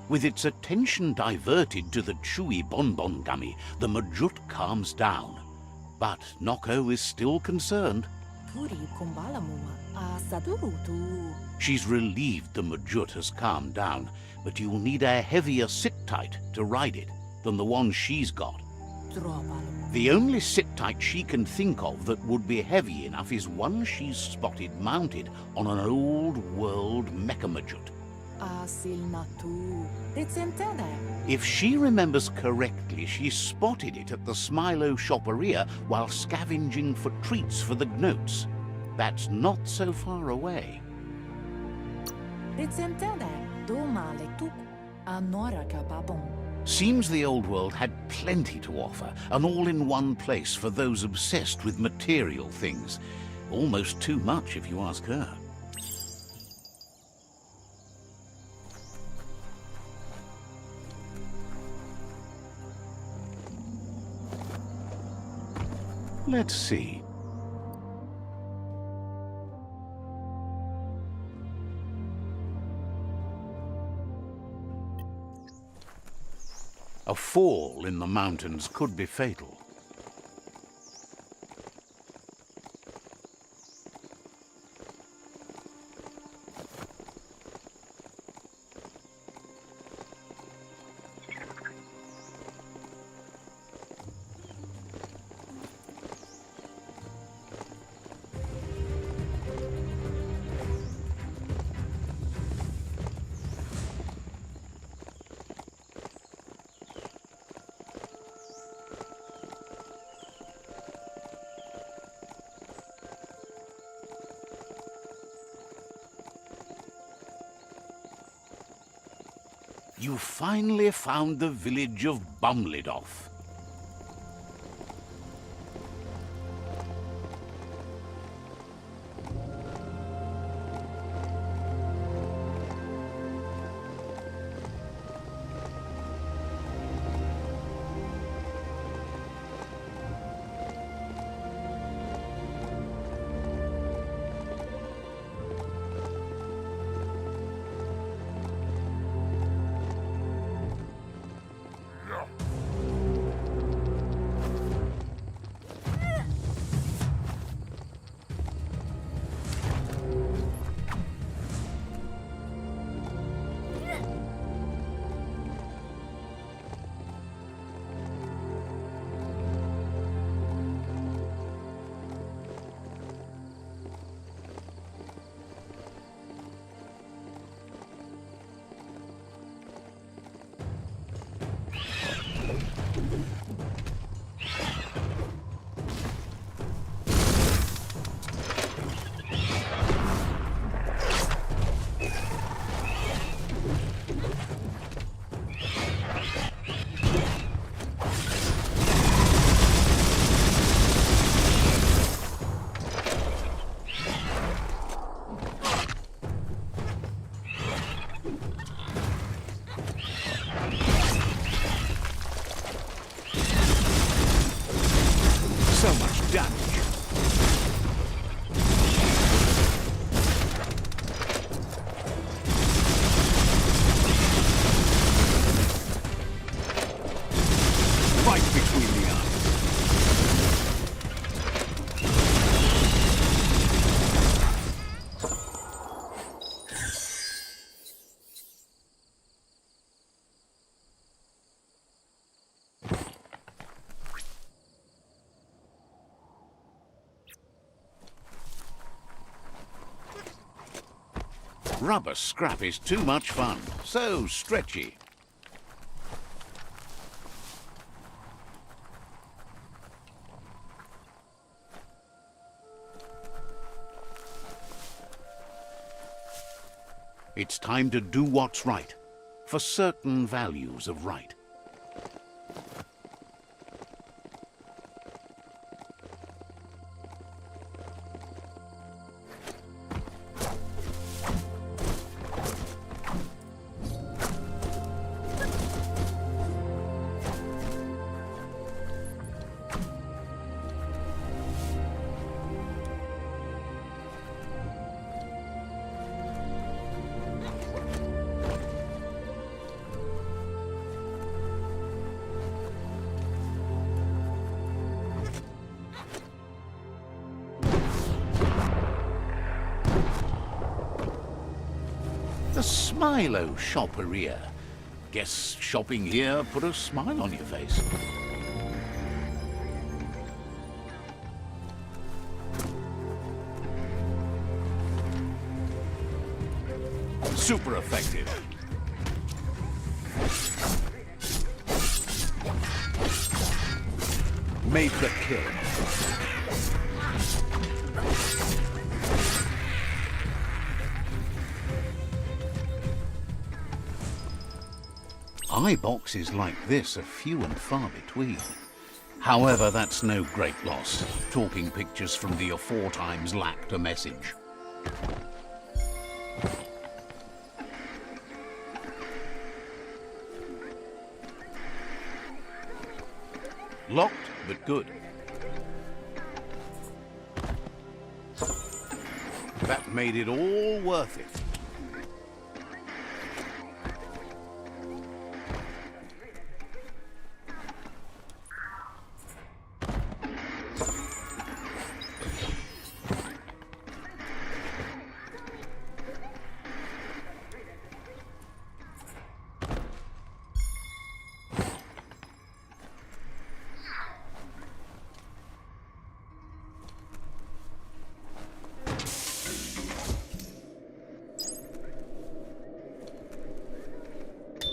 With its attention diverted to the chewy bonbon gummy, the Majut calms down. But Noko is still concerned. She's relieved the Majut has calmed down, but you'll need a heavier sit-tight to ride it than the one she's got. The only sit-tight she can think of that would be heavy enough is one she's spotted mounted on an old-world mecha-Majut. If she remembers correctly, she spotted it at the Smilo Shopperia while scavenging for treats for the Gnotes. That's not so far away. Seems the old world had plenty to offer, an all-in-one place for those obsessed with material things. Almost too much, if you ask her. Let's see. A fall in the mountains could be fatal. You finally found the village of Bumlidoff. So much damage. Fight between the eyes. Rubber scrap is too much fun, so stretchy. It's time to do what's right, for certain values of right. Milo Shopperia. Guess shopping here put a smile on your face. Super effective. Made the kill. Eye boxes like this are few and far between. However, that's no great loss. Talking pictures from the aforetimes lacked a message. Locked, but good. That made it all worth it.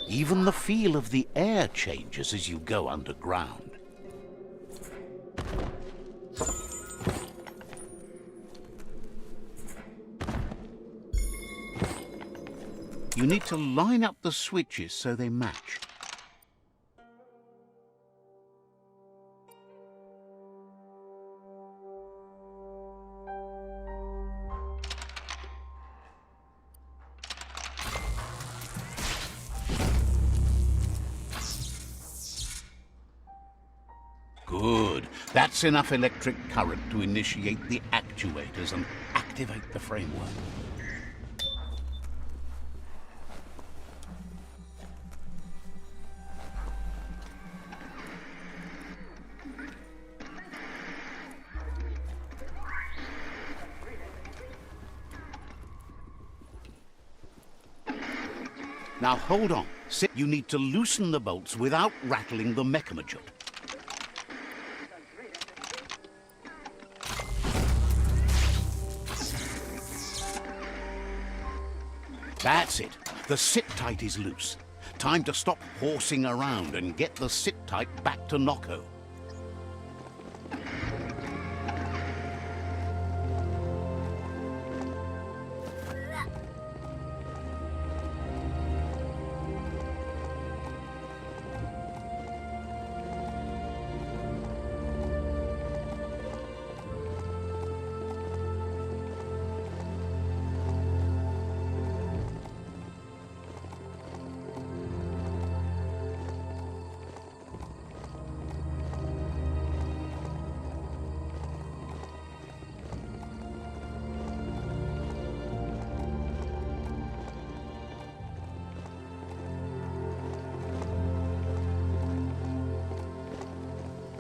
Even the feel of the air changes as you go underground. You need to line up the switches so they match. Good. That's enough electric current to initiate the actuators and activate the framework. Now hold on. You need to loosen the bolts without rattling the mechamodular. That's it. The sit-tight is loose. Time to stop horsing around and get the sit-tight back to Nocco.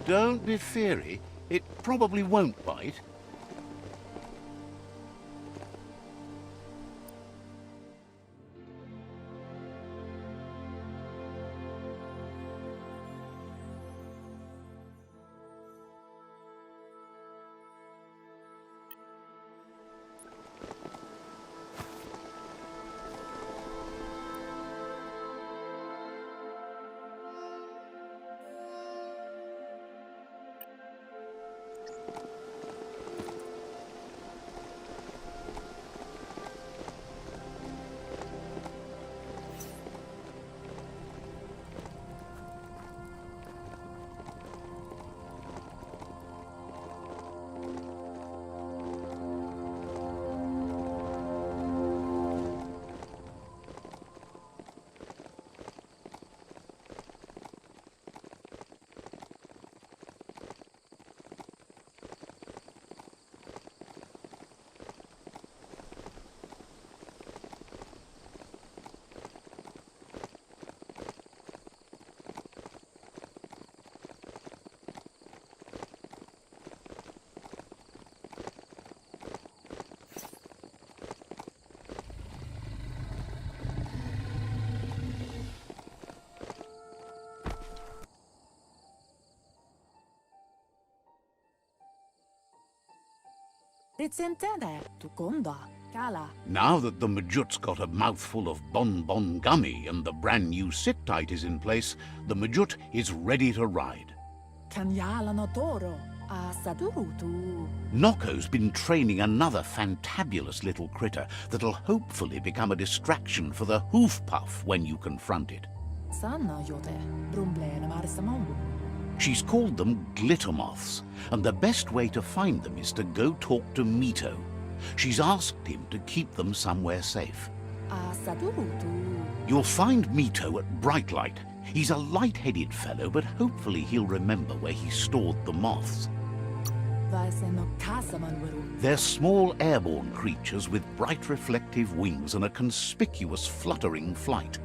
Don't be feary. It probably won't bite. Now that the Majut's got a mouthful of bonbon gummy and the brand new sit-tight is in place, the Majut is ready to ride. Noko's been training another fantabulous little critter that'll hopefully become a distraction for the hoof puff when you confront it. She's called them glitter moths, and the best way to find them is to go talk to Mito. She's asked him to keep them somewhere safe. You'll find Mito at Bright Light. He's a light-headed fellow, but hopefully he'll remember where he stored the moths. They're small airborne creatures with bright reflective wings and a conspicuous fluttering flight.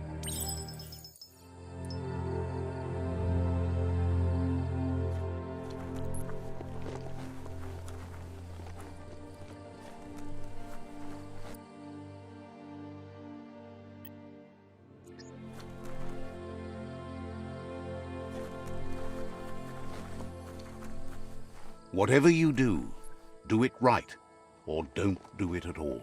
Whatever you do it right, or don't do it at all.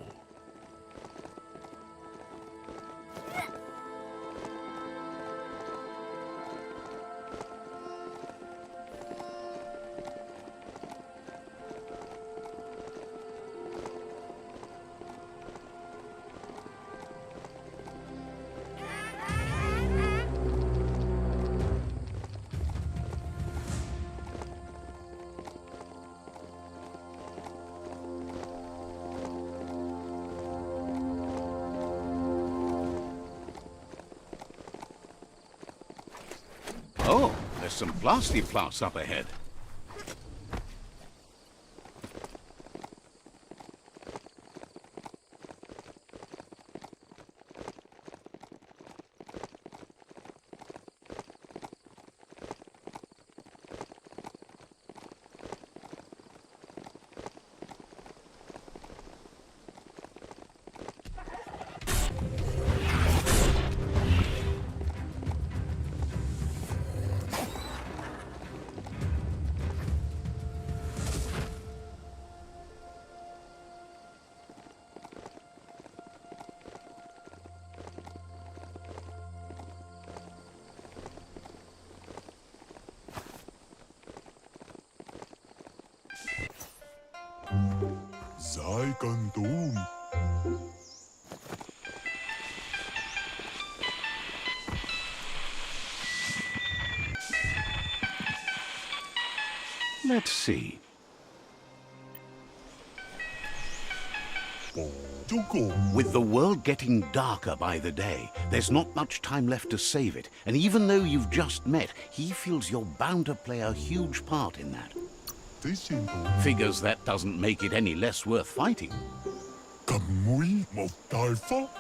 Oh, there's some plasti-plas up ahead. Let's see. With the world getting darker by the day, there's not much time left to save it. And even though you've just met, he feels you're bound to play a huge part in that. Figures that doesn't make it any less worth fighting.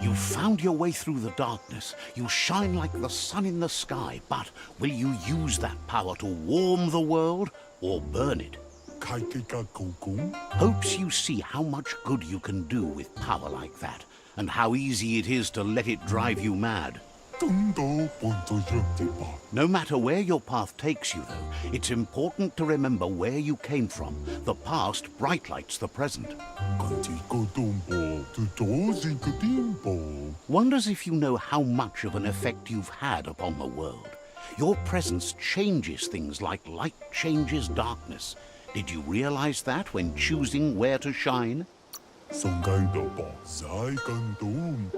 You found your way through the darkness. You shine like the sun in the sky, but will you use that power to warm the world or burn it? Hopes you see how much good you can do with power like that, and how easy it is to let it drive you mad. No matter where your path takes you, though, it's important to remember where you came from. The past bright lights the present. Wonders if you know how much of an effect you've had upon the world. Your presence changes things like light changes darkness. Did you realize that when choosing where to shine?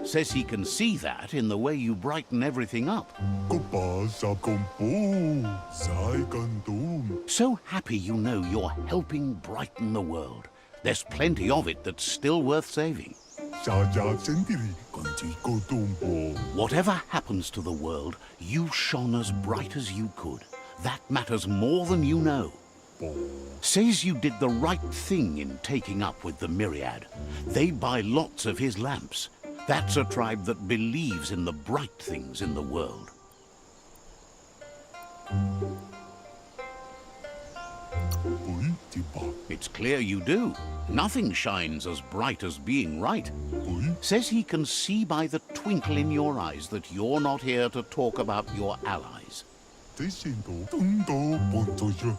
Says he can see that in the way you brighten everything up. So happy you know you're helping brighten the world. There's plenty of it that's still worth saving. Whatever happens to the world, you shone as bright as you could. That matters more than you know. Says you did the right thing in taking up with the Myriad. They buy lots of his lamps. That's a tribe that believes in the bright things in the world. It's clear you do. Nothing shines as bright as being right. Says he can see by the twinkle in your eyes that you're not here to talk about your allies.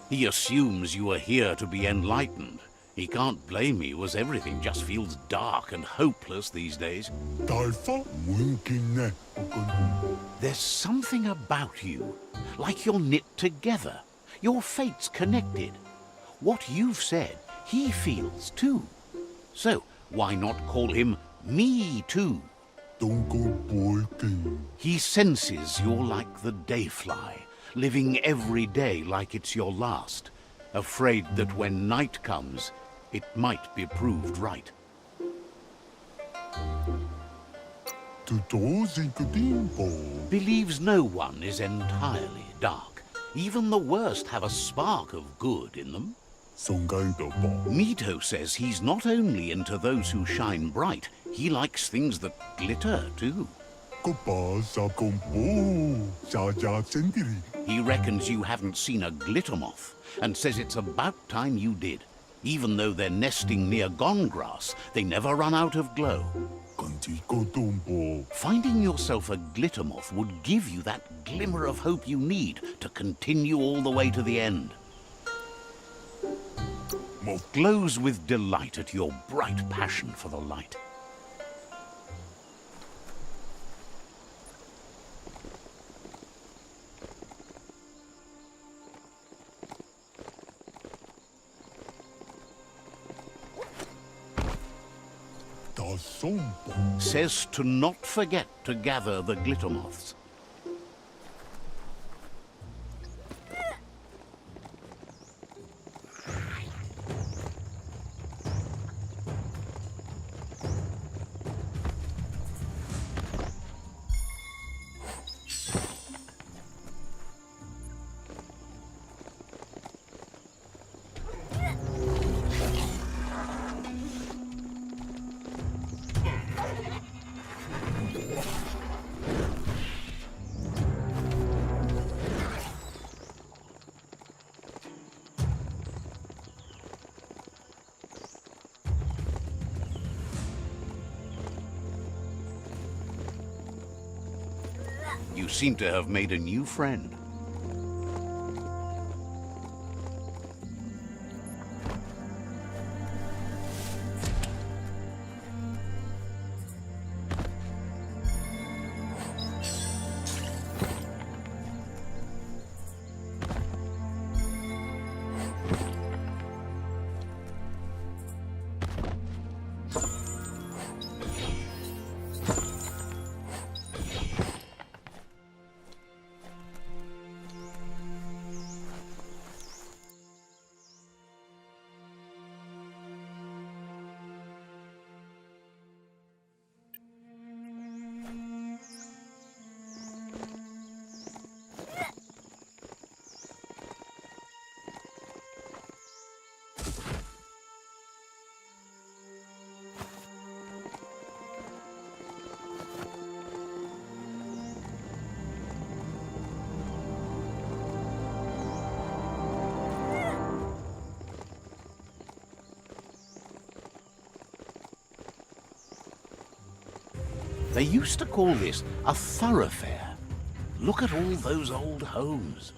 He assumes you are here to be enlightened. He can't blame me, as everything just feels dark and hopeless these days. There's something about you, like you're knit together. Your fate's connected. What you've said, he feels too. So, why not call him Me Too? He senses you're like the dayfly, living every day like it's your last, afraid that when night comes, it might be proved right. Believes no one is entirely dark. Even the worst have a spark of good in them. Mito says he's not only into those who shine bright, he likes things that glitter too. He reckons you haven't seen a glitter moth, and says it's about time you did. Even though they're nesting near gone grass, they never run out of glow. Finding yourself a glitter moth would give you that glimmer of hope you need to continue all the way to the end. Glows with delight at your bright passion for the light. Says to not forget to gather the glitter moths. You seem to have made a new friend. They used to call this a thoroughfare. Look at all those old homes.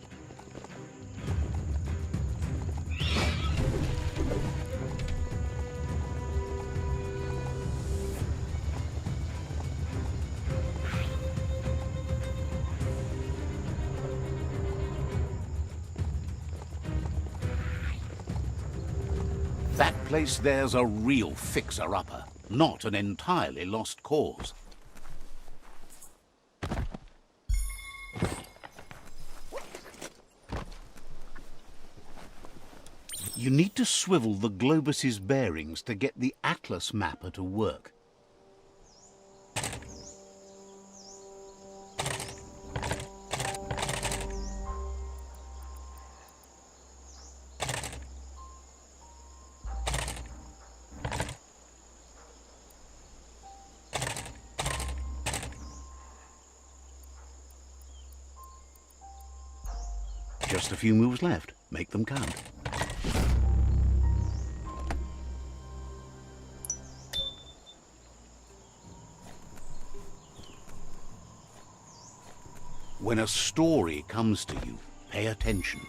That place there's a real fixer-upper, not an entirely lost cause. You need to swivel the globus's bearings to get the atlas mapper to work. Just a few moves left. Make them count. When a story comes to you, pay attention.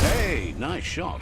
Hey, nice shot.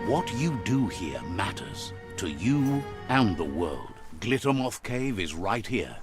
What you do here matters to you and the world. Glittermoth Cave is right here.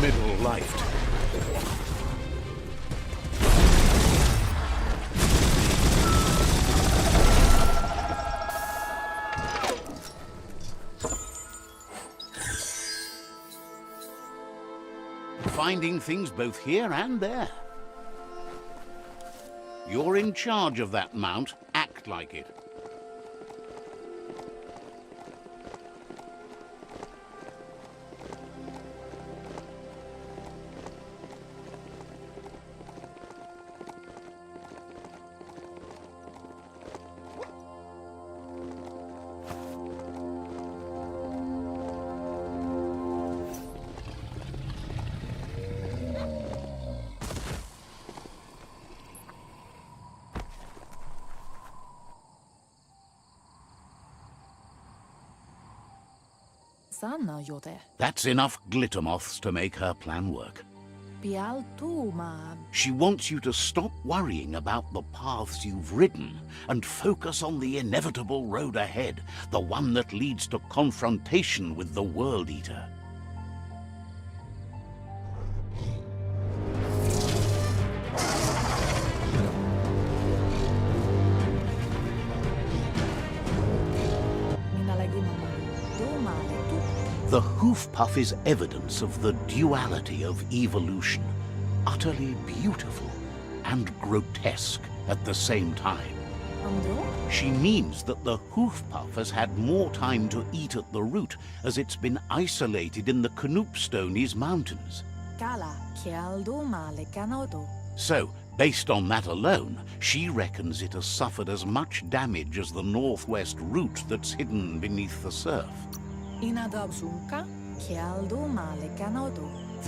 Middle-lifed. Finding things both here and there. You're in charge of that mount. Act like it. Sana jote. That's enough glitter moths to make her plan work. Pialtuma. She wants you to stop worrying about the paths you've ridden and focus on the inevitable road ahead, the one that leads to confrontation with the World Eater. The hoof puff is evidence of the duality of evolution, utterly beautiful and grotesque at the same time. She means that the hoof puff has had more time to eat at the root as it's been isolated in the Knoopstonies mountains. So, based on that alone, she reckons it has suffered as much damage as the northwest root that's hidden beneath the surf. The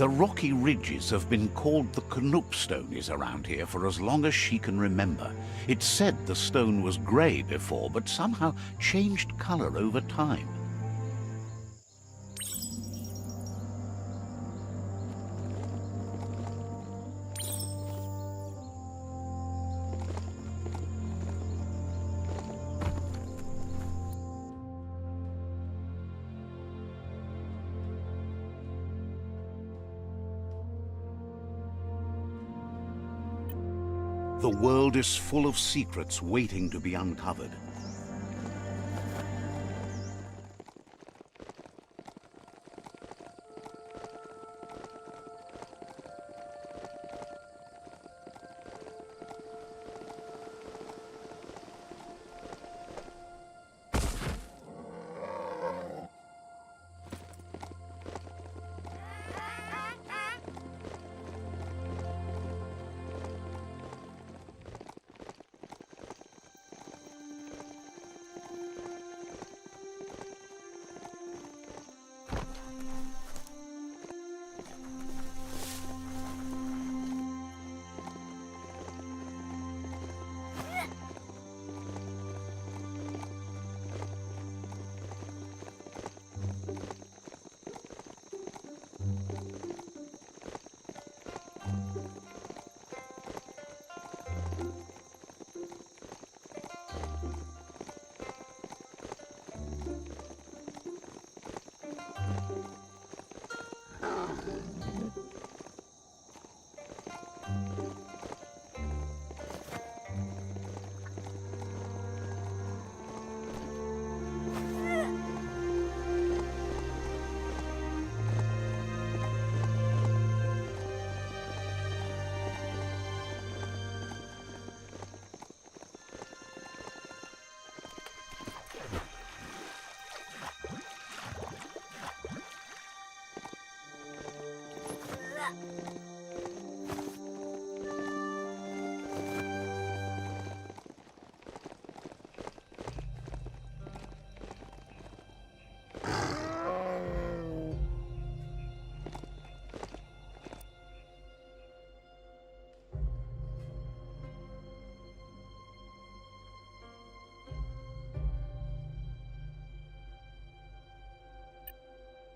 rocky ridges have been called the Knoopstonies around here for as long as she can remember. It's said the stone was grey before, but somehow changed colour over time. The world is full of secrets waiting to be uncovered.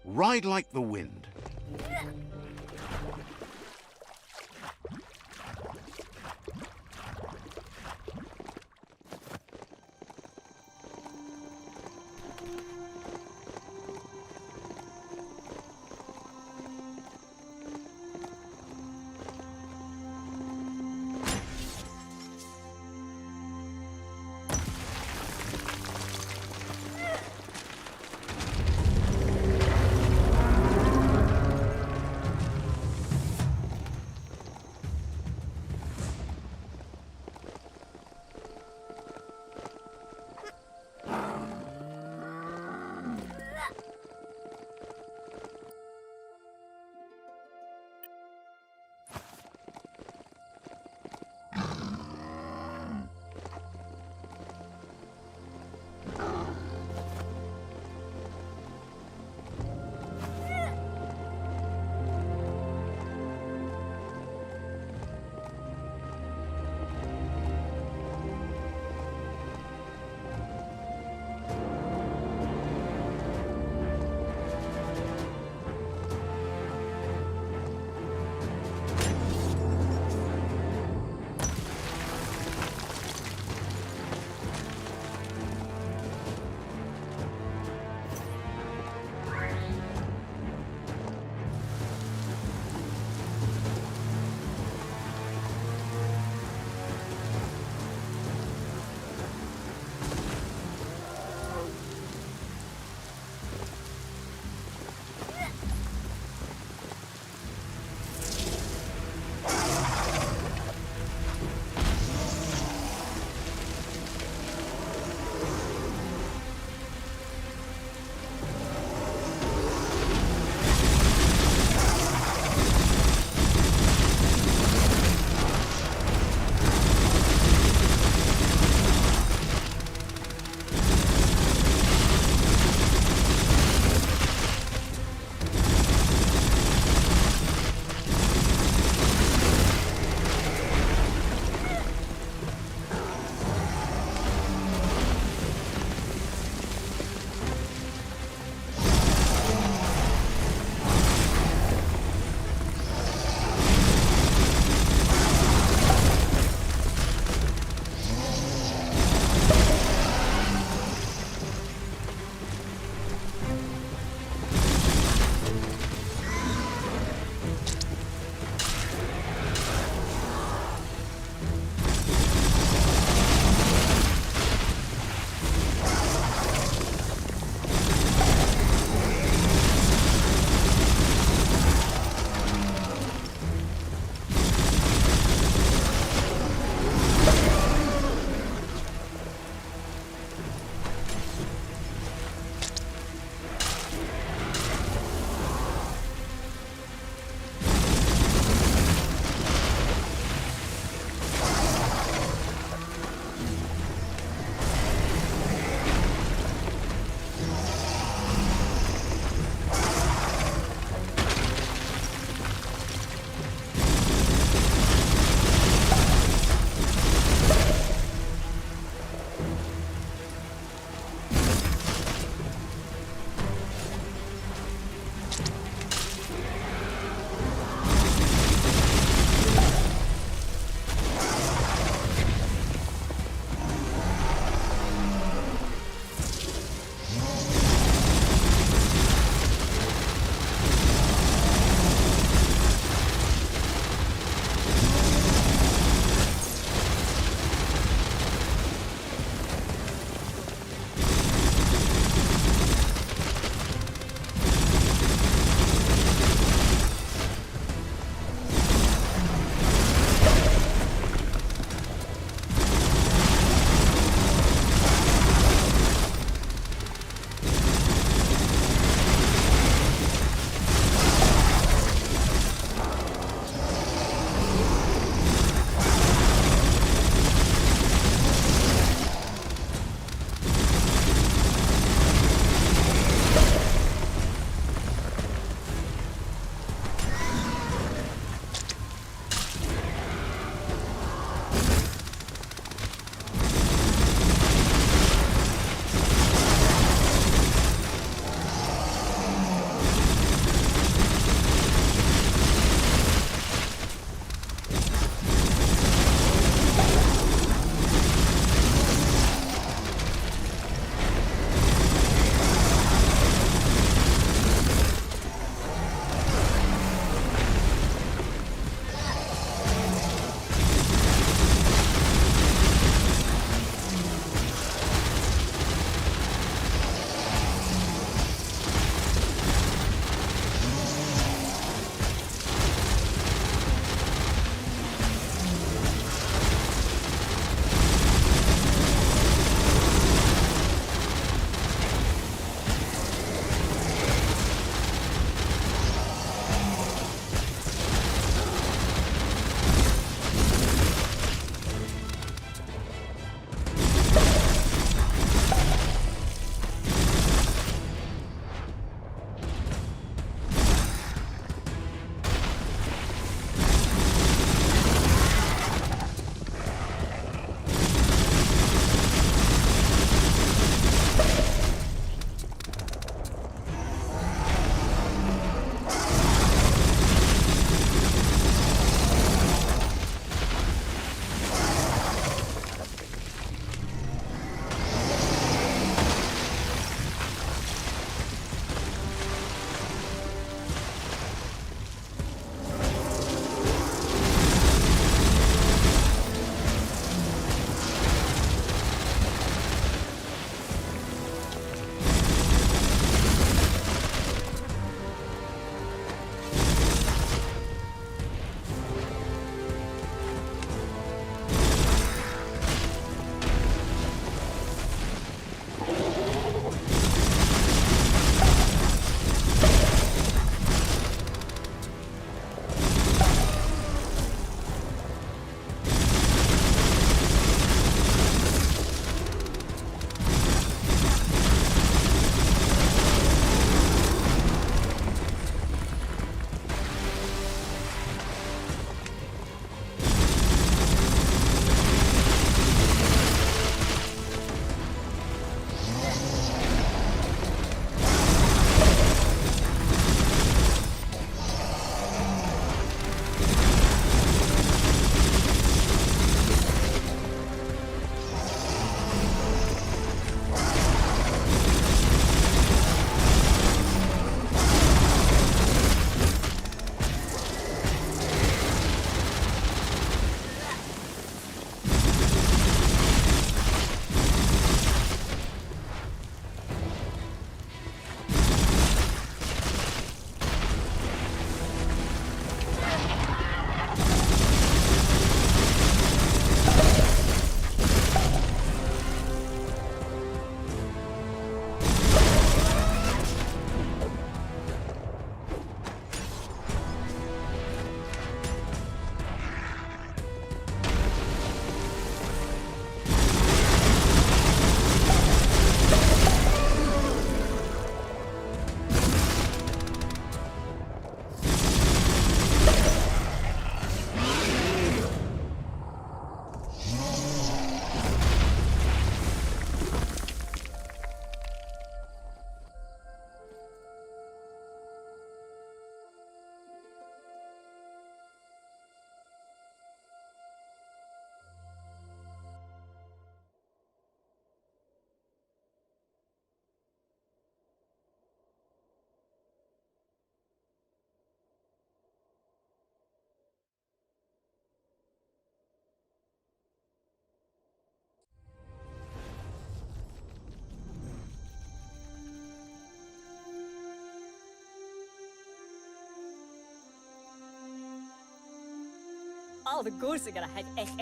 Ride like the wind.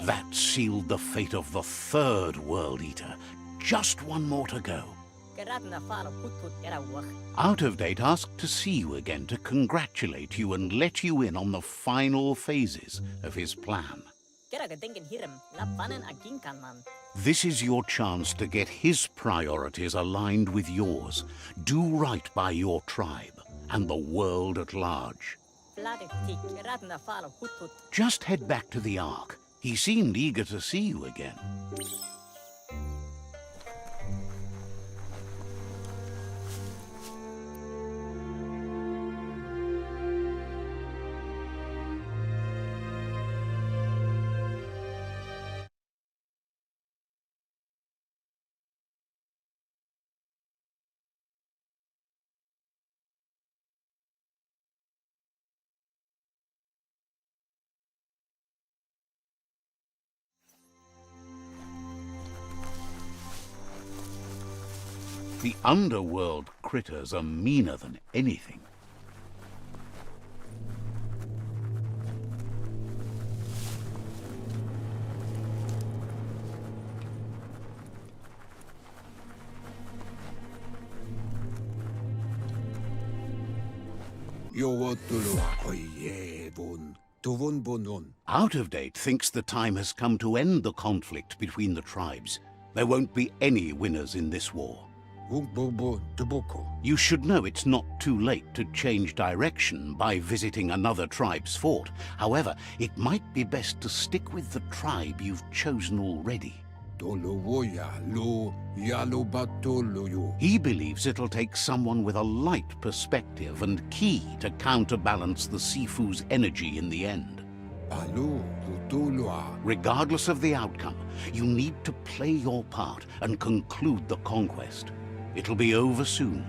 That sealed the fate of the third World Eater. Just one more to go. Out of Date asked to see you again to congratulate you and let you in on the final phases of his plan. This is your chance to get his priorities aligned with yours. Do right by your tribe and the world at large. Just head back to the Ark. He seemed eager to see you again. The underworld critters are meaner than anything. Out of Date thinks the time has come to end the conflict between the tribes. There won't be any winners in this war. You should know it's not too late to change direction by visiting another tribe's fort. However, it might be best to stick with the tribe you've chosen already. He believes it'll take someone with a light perspective and key to counterbalance the Sifu's energy in the end. Regardless of the outcome, you need to play your part and conclude the conquest. It'll be over soon.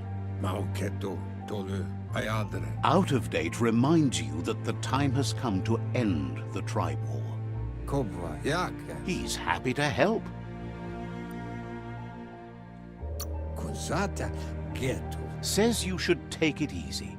Out of Date reminds you that the time has come to end the tribe war. He's happy to help. Says you should take it easy.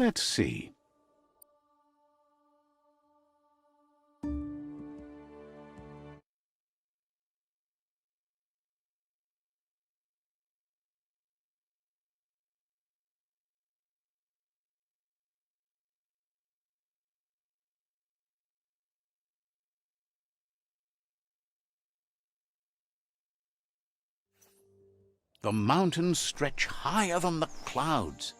Let's see. The mountains stretch higher than the clouds.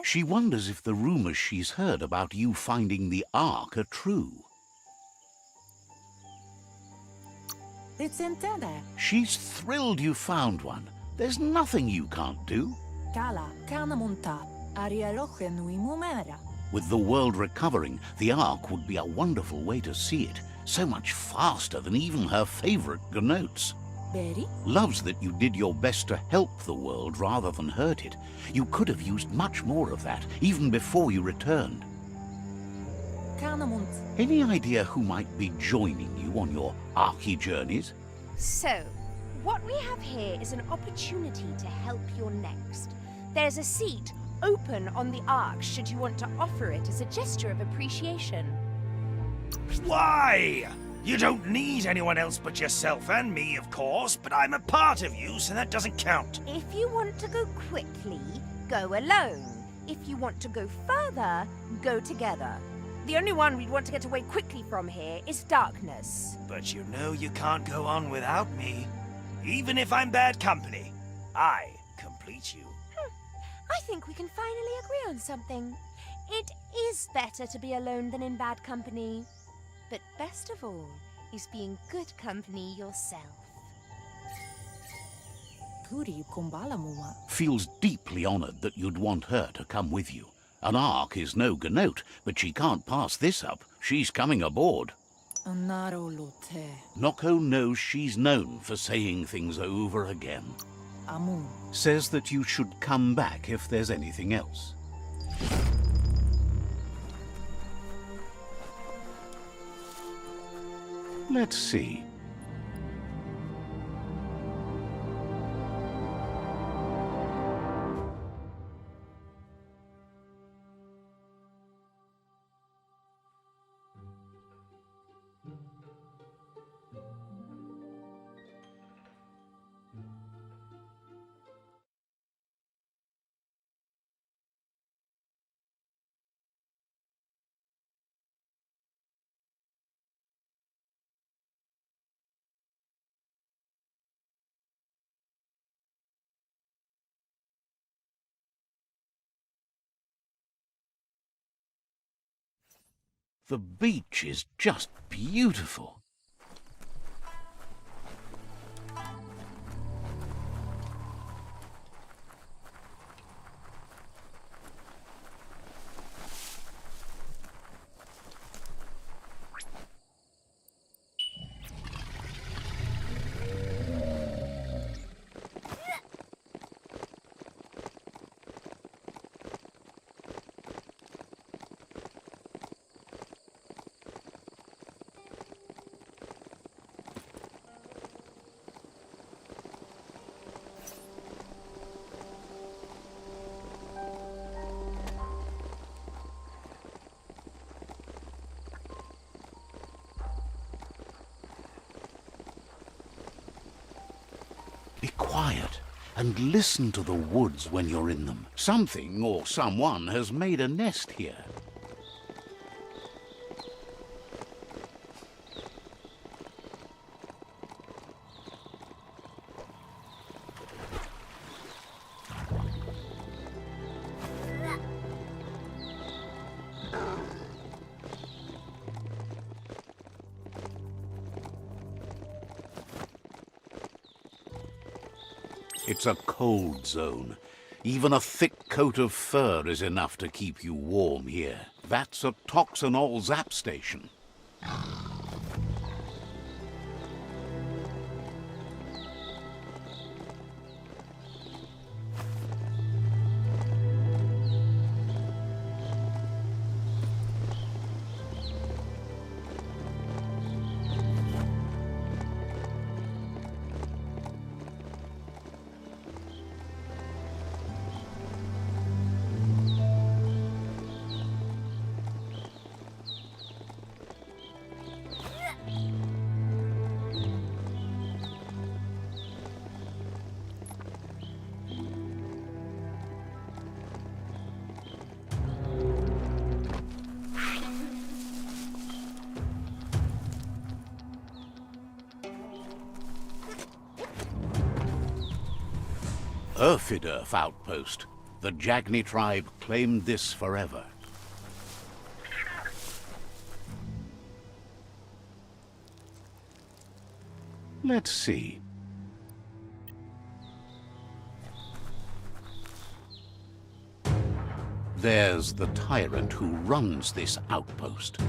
She wonders if the rumors she's heard about you finding the Ark are true. She's thrilled you found one. There's nothing you can't do. With the world recovering, the Ark would be a wonderful way to see it. So much faster than even her favorite gnotes. Loves that you did your best to help the world rather than hurt it. You could have used much more of that, even before you returned. Any idea who might be joining you on your Arky journeys? So, what we have here is an opportunity to help your next. There's a seat open on the Ark should you want to offer it as a gesture of appreciation. Why? You don't need anyone else but yourself and me, of course, but I'm a part of you, so that doesn't count. If you want to go quickly, go alone. If you want to go further, go together. The only one we'd want to get away quickly from here is darkness. But you know you can't go on without me. Even if I'm bad company, I complete you. I think we can finally agree on something. It is better to be alone than in bad company. But best of all is being good company yourself. Puri kumbala muma. Feels deeply honored that you'd want her to come with you. An ark is no ganote, but she can't pass this up. She's coming aboard. Anaro lote. Noko knows she's known for saying things over again. Amun. Says that you should come back if there's anything else. Let's see. The beach is just beautiful. Be quiet and listen to the woods when you're in them. Something or someone has made a nest here. It's a cold zone. Even a thick coat of fur is enough to keep you warm here. That's a toxinol zap station. Urfidurf outpost. The Jagni tribe claimed this forever. Let's see. There's the tyrant who runs this outpost.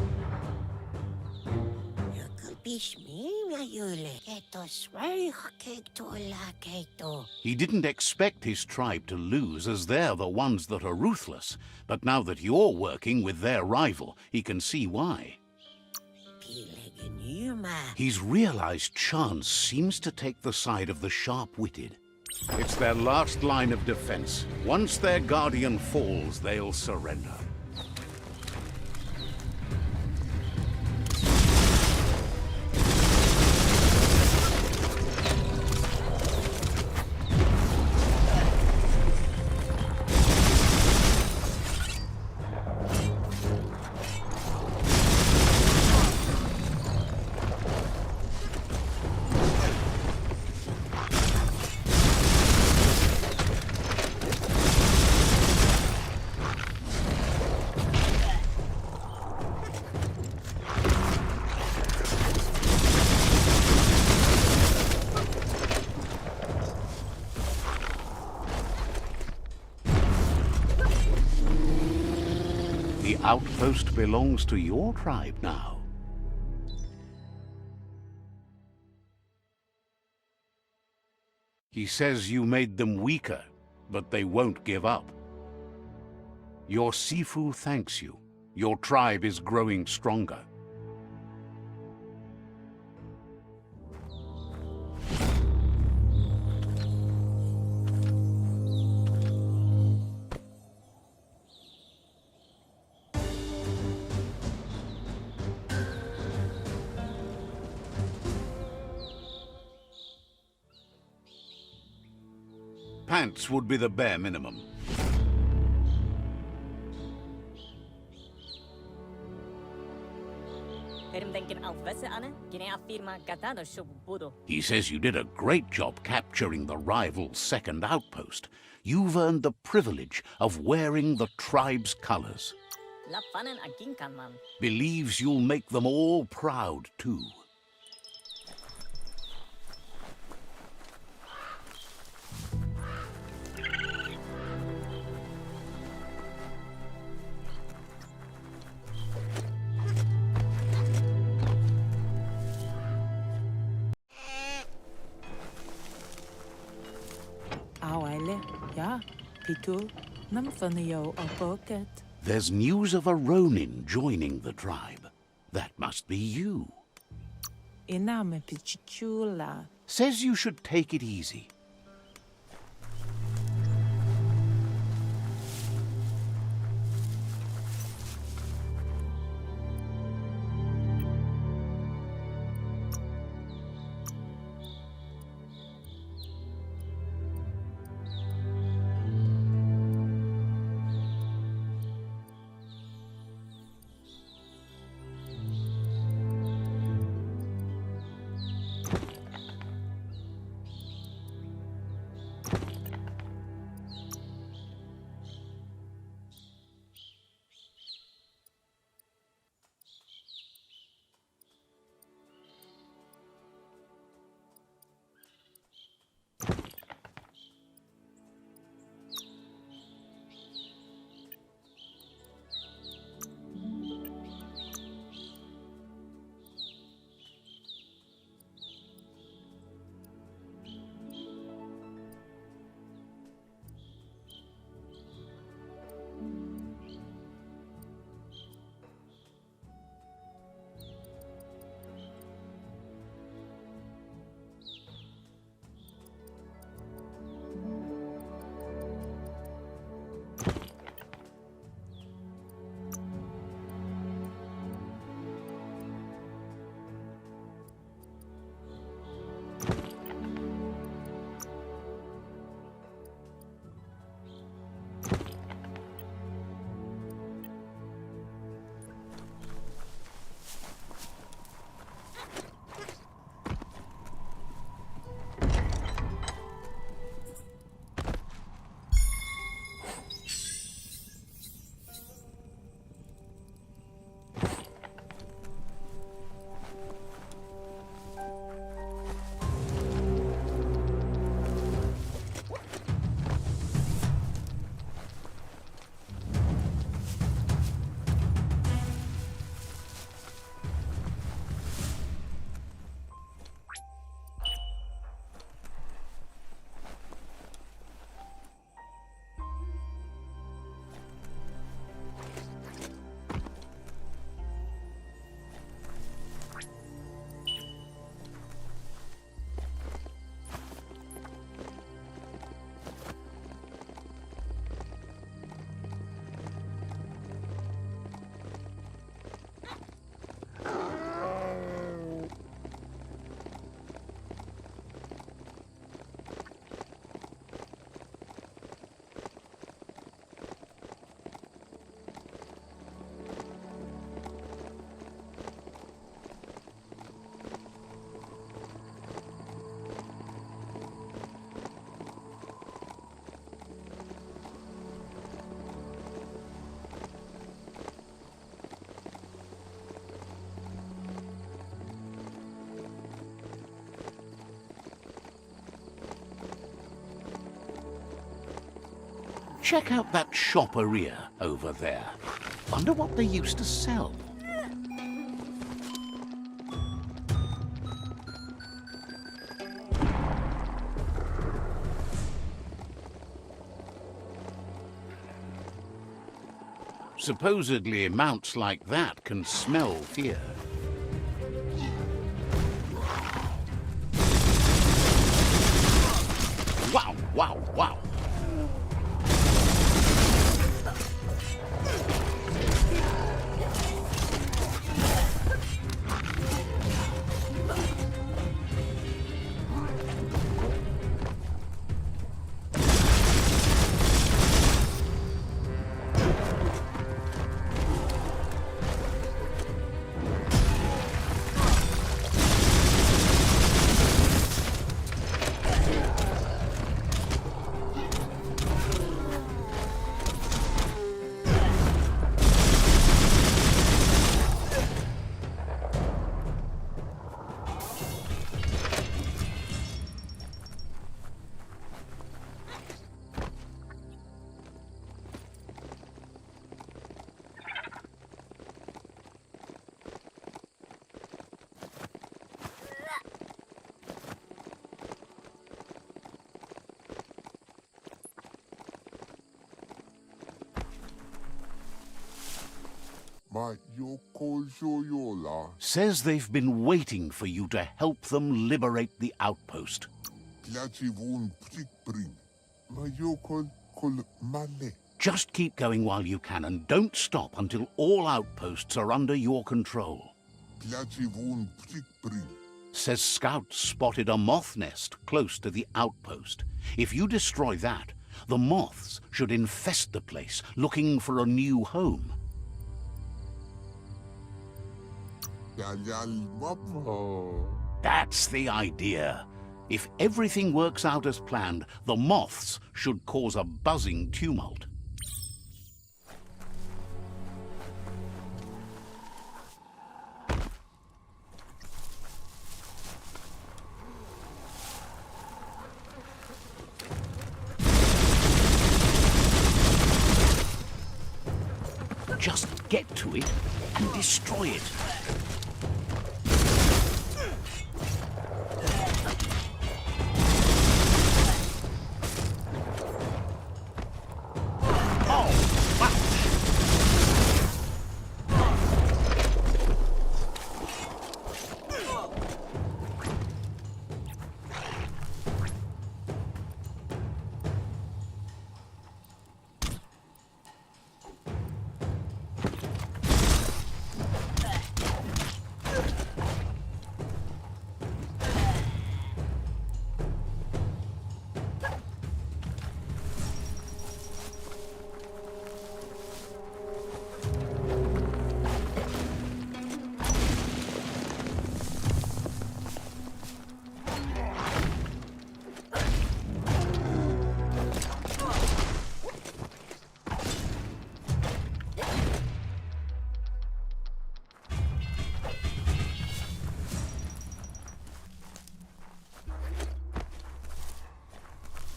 He didn't expect his tribe to lose, as they're the ones that are ruthless. But now that you're working with their rival, he can see why. He's realized chance seems to take the side of the sharp-witted. It's their last line of defense. Once their guardian falls, they'll surrender. The outpost belongs to your tribe now. He says you made them weaker, but they won't give up. Your Sifu thanks you. Your tribe is growing stronger. Pants would be the bare minimum. He says you did a great job capturing the rival's second outpost. You've earned the privilege of wearing the tribe's colors. Believes you'll make them all proud, too. Ja, Pitu, Namfanio a pocket. There's news of a Ronin joining the tribe. That must be you. Iname Pichichula. Says you should take it easy. Check out that shop area over there. Wonder what they used to sell. Supposedly, mounts like that can smell fear. Wow, wow, wow. Says they've been waiting for you to help them liberate the outpost. Just keep going while you can and don't stop until all outposts are under your control. Says scouts spotted a moth nest close to the outpost. If you destroy that, the moths should infest the place, looking for a new home. That's the idea. If everything works out as planned, the moths should cause a buzzing tumult. Just get to it and destroy it.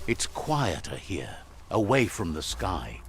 It's quieter here, away from the sky.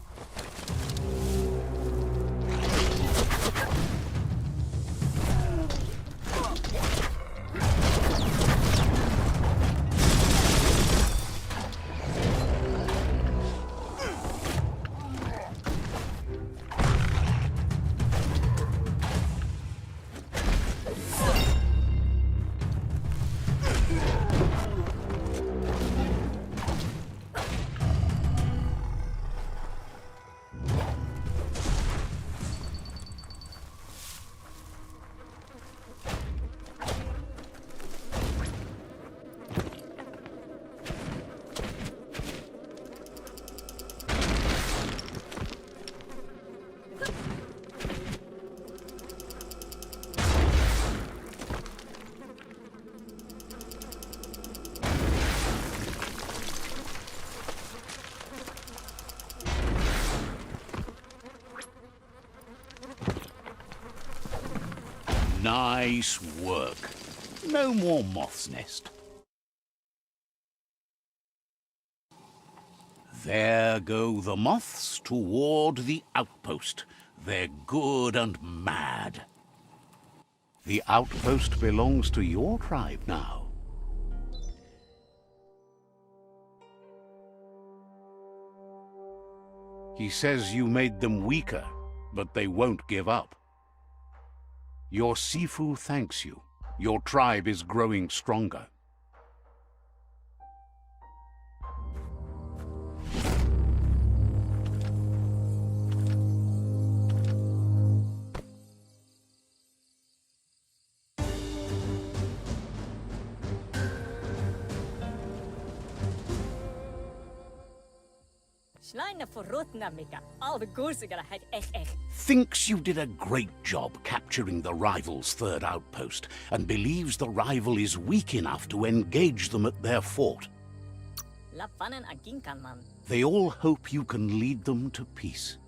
Nice work. No more moth's nest. There go the moths toward the outpost. They're good and mad. The outpost belongs to your tribe now. He says you made them weaker, but they won't give up. Your Sifu thanks you. Your tribe is growing stronger. Thinks you did a great job capturing the rival's third outpost, and believes the rival is weak enough to engage them at their fort. They all hope you can lead them to peace.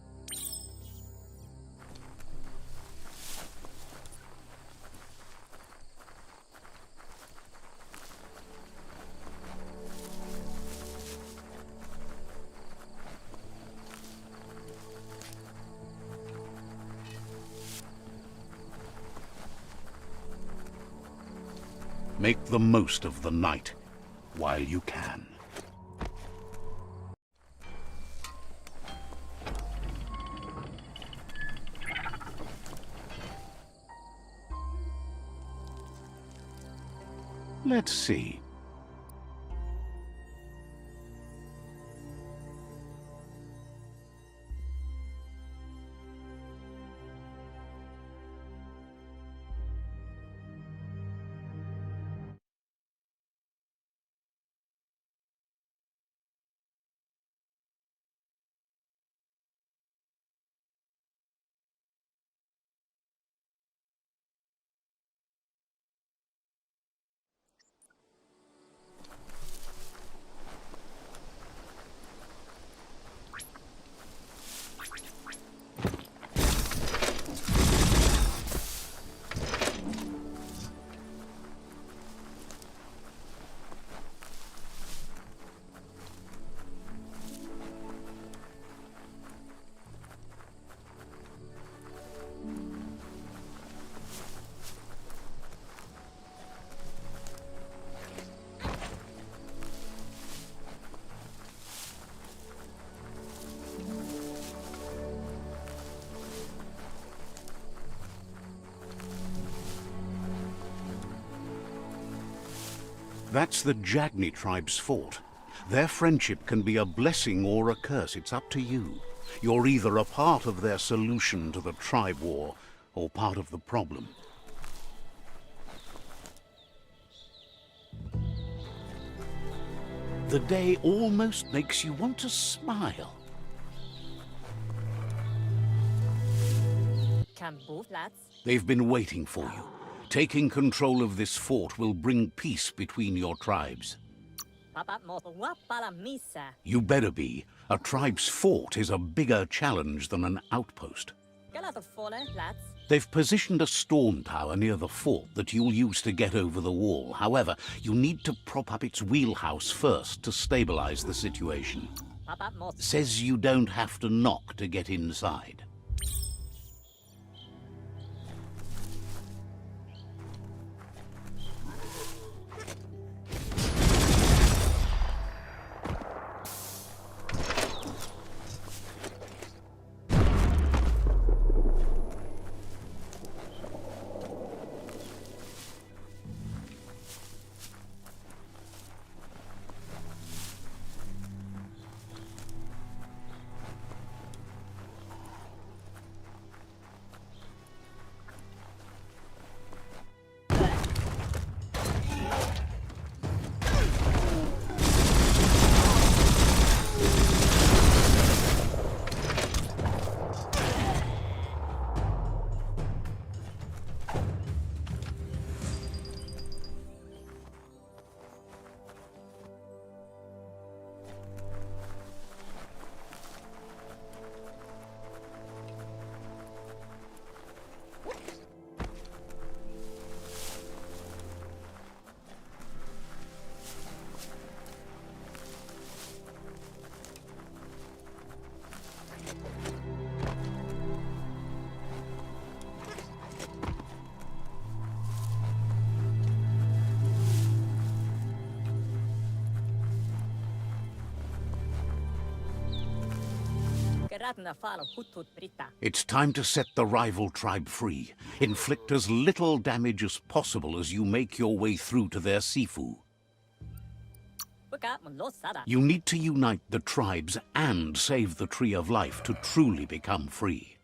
Make the most of the night while you can. Let's see. That's the Jagni tribe's fort. Their friendship can be a blessing or a curse. It's up to you. You're either a part of their solution to the tribe war or part of the problem. The day almost makes you want to smile. They've been waiting for you. Taking control of this fort will bring peace between your tribes. You better be. A tribe's fort is a bigger challenge than an outpost. They've positioned a storm tower near the fort that you'll use to get over the wall. However, you need to prop up its wheelhouse first to stabilize the situation. Says you don't have to knock to get inside. It's time to set the rival tribe free. Inflict as little damage as possible as you make your way through to their Sifu. You need to unite the tribes and save the Tree of Life to truly become free.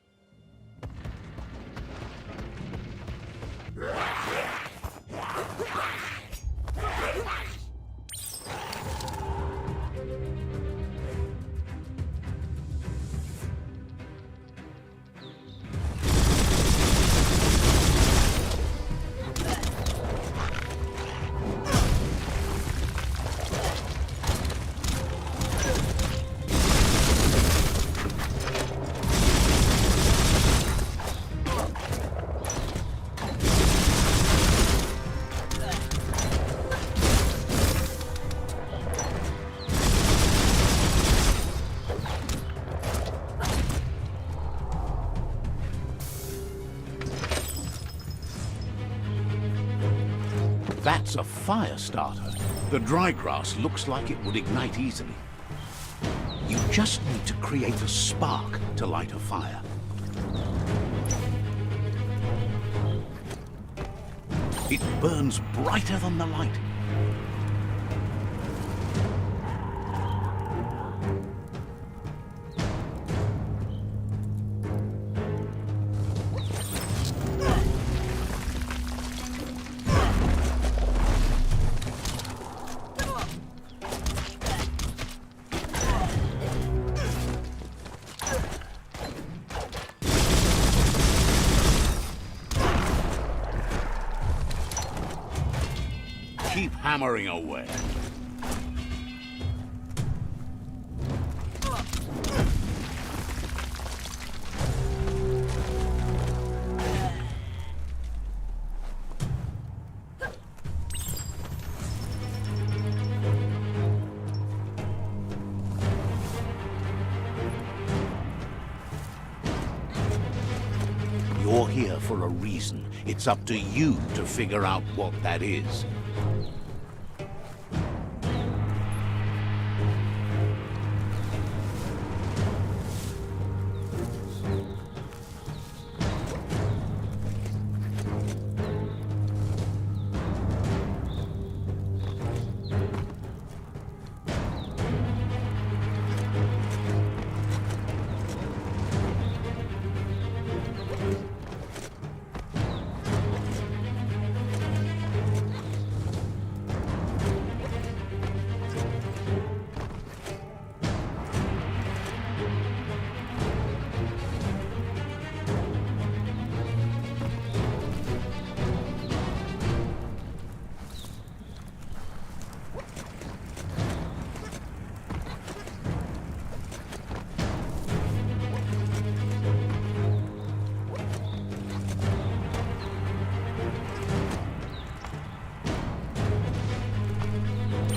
That's a fire starter. The dry grass looks like it would ignite easily. You just need to create a spark to light a fire. It burns brighter than the light. Keep hammering away. You're here for a reason. It's up to you to figure out what that is.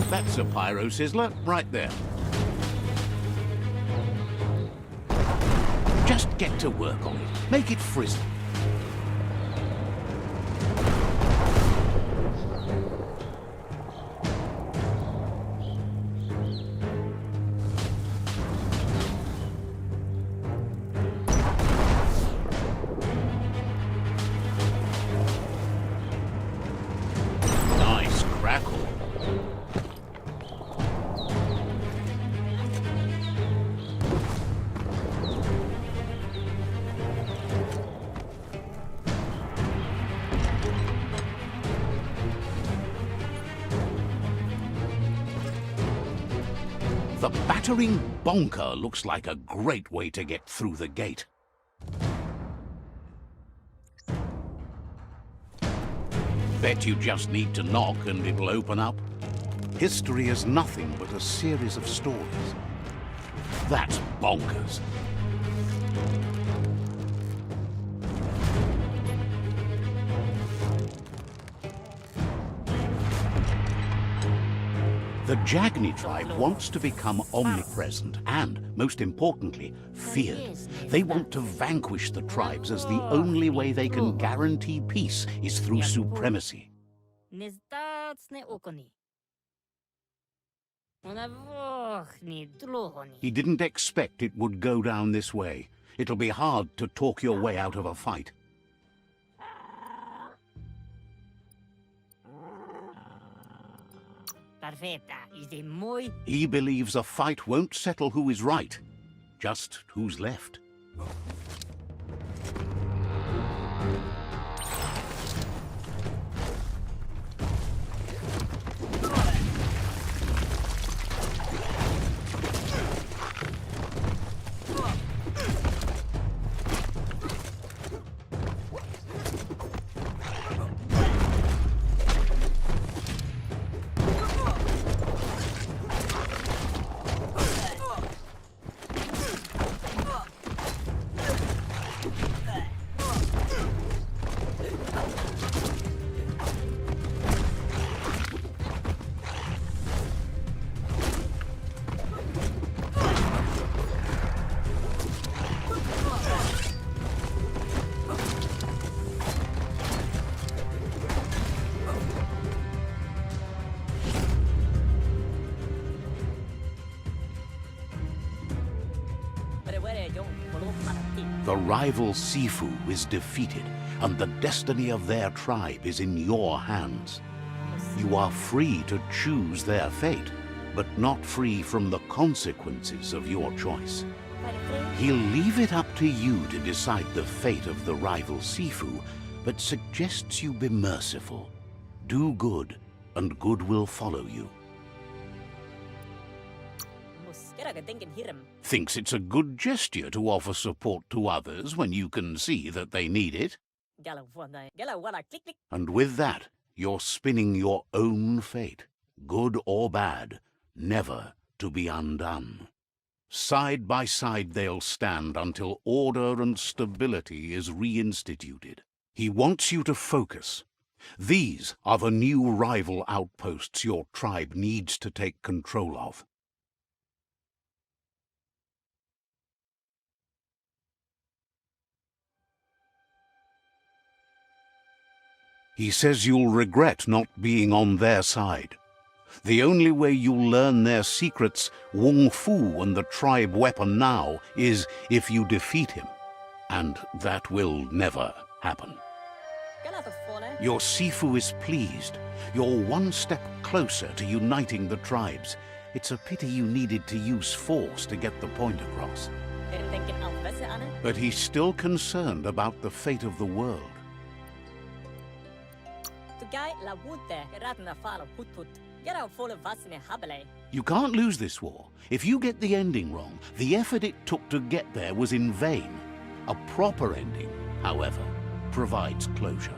That's a pyro sizzler right there. Just get to work on it. Make it frizzle. Nice crackle. The battering bonker looks like a great way to get through the gate. Bet you just need to knock and it'll open up. History is nothing but a series of stories. That's bonkers. The Jagni tribe wants to become omnipresent and, most importantly, feared. They want to vanquish the tribes as the only way they can guarantee peace is through supremacy. He didn't expect it would go down this way. It'll be hard to talk your way out of a fight. He believes a fight won't settle who is right, just who's left. The rival Sifu is defeated, and the destiny of their tribe is in your hands. You are free to choose their fate, but not free from the consequences of your choice. He'll leave it up to you to decide the fate of the rival Sifu, but suggests you be merciful. Do good, and good will follow you. Thinks it's a good gesture to offer support to others when you can see that they need it. And with that, you're spinning your own fate, good or bad, never to be undone. Side by side they'll stand until order and stability is reinstituted. He wants you to focus. These are the new rival outposts your tribe needs to take control of. He says you'll regret not being on their side. The only way you'll learn their secrets, Wung Fu and the tribe weapon now, is if you defeat him. And that will never happen. Your Sifu is pleased. You're one step closer to uniting the tribes. It's a pity you needed to use force to get the point across. But he's still concerned about the fate of the world. You can't lose this war. If you get the ending wrong, the effort it took to get there was in vain. A proper ending, however, provides closure.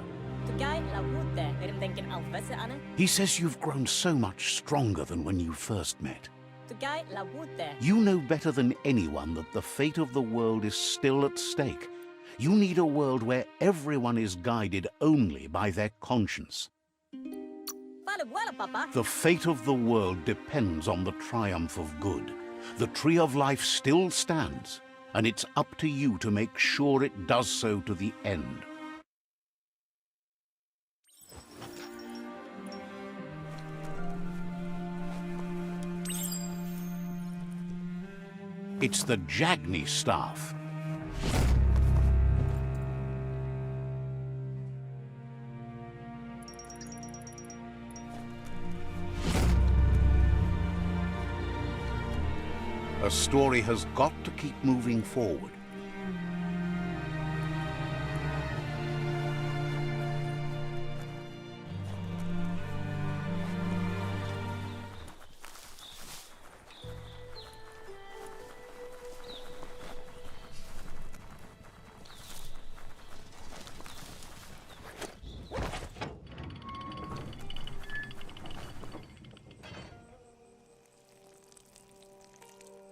He says you've grown so much stronger than when you first met. You know better than anyone that the fate of the world is still at stake. You need a world where everyone is guided only by their conscience. The fate of the world depends on the triumph of good. The tree of life still stands, and it's up to you to make sure it does so to the end. It's the Jagni staff. A story has got to keep moving forward.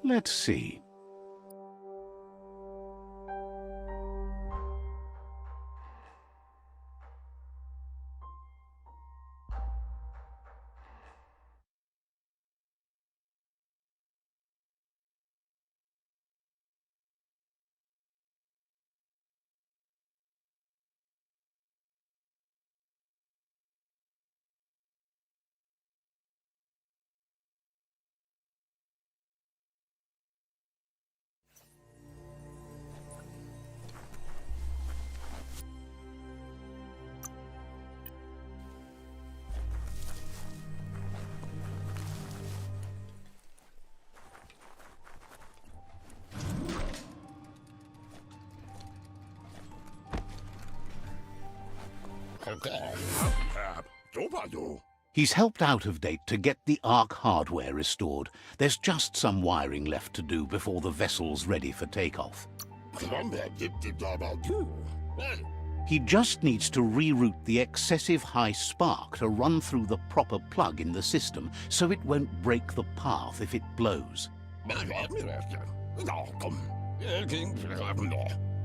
Let's see. He's helped out of date to get the Ark hardware restored. There's just some wiring left to do before the vessel's ready for takeoff. He just needs to reroute the excessive high spark to run through the proper plug in the system so it won't break the path if it blows.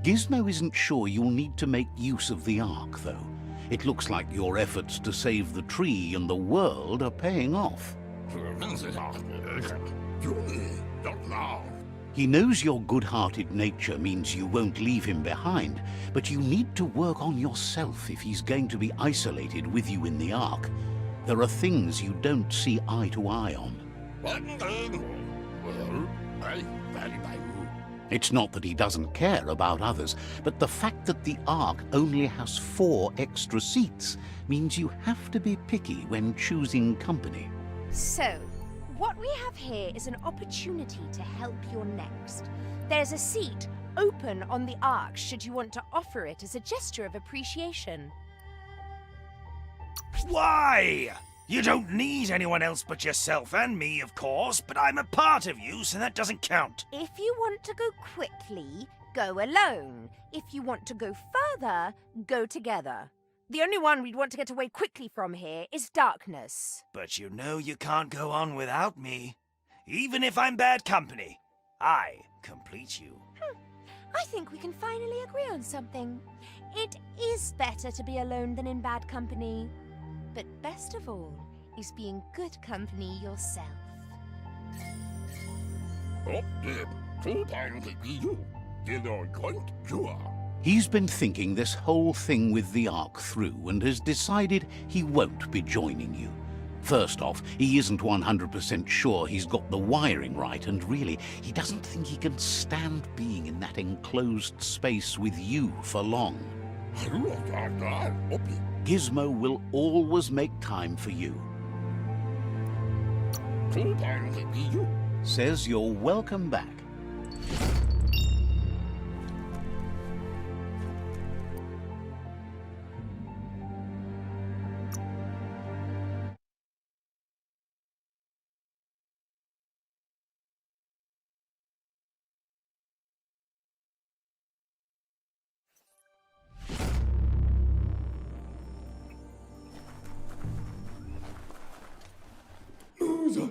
Gizmo isn't sure you'll need to make use of the Ark, though. It looks like your efforts to save the tree and the world are paying off. He knows your good-hearted nature means you won't leave him behind, but you need to work on yourself if he's going to be isolated with you in the Ark. There are things you don't see eye to eye on. It's not that he doesn't care about others, but the fact that the Ark only has 4 extra seats means you have to be picky when choosing company. So, what we have here is an opportunity to help your next. There's a seat open on the Ark should you want to offer it as a gesture of appreciation. Why? You don't need anyone else but yourself and me, of course, but I'm a part of you, so that doesn't count. If you want to go quickly, go alone. If you want to go further, go together. The only one we'd want to get away quickly from here is darkness. But you know you can't go on without me. Even if I'm bad company, I complete you. I think we can finally agree on something. It is better to be alone than in bad company. But best of all is being good company yourself. He's been thinking this whole thing with the Ark through and has decided he won't be joining you. First off, he isn't 100% sure he's got the wiring right, and really, he doesn't think he can stand being in that enclosed space with you for long. Gizmo will always make time for you. Says you're welcome back.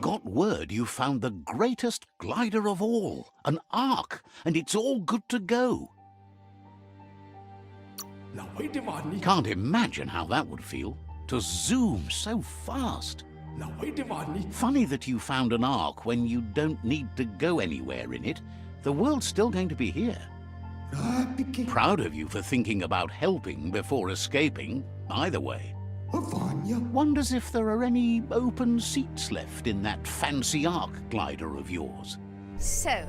Got word you found the greatest glider of all, an Ark, and it's all good to go. Can't imagine how that would feel, to zoom so fast. Funny that you found an Ark when you don't need to go anywhere in it. The world's still going to be here. Proud of you for thinking about helping before escaping, either way. Wonders if there are any open seats left in that fancy Ark glider of yours. So,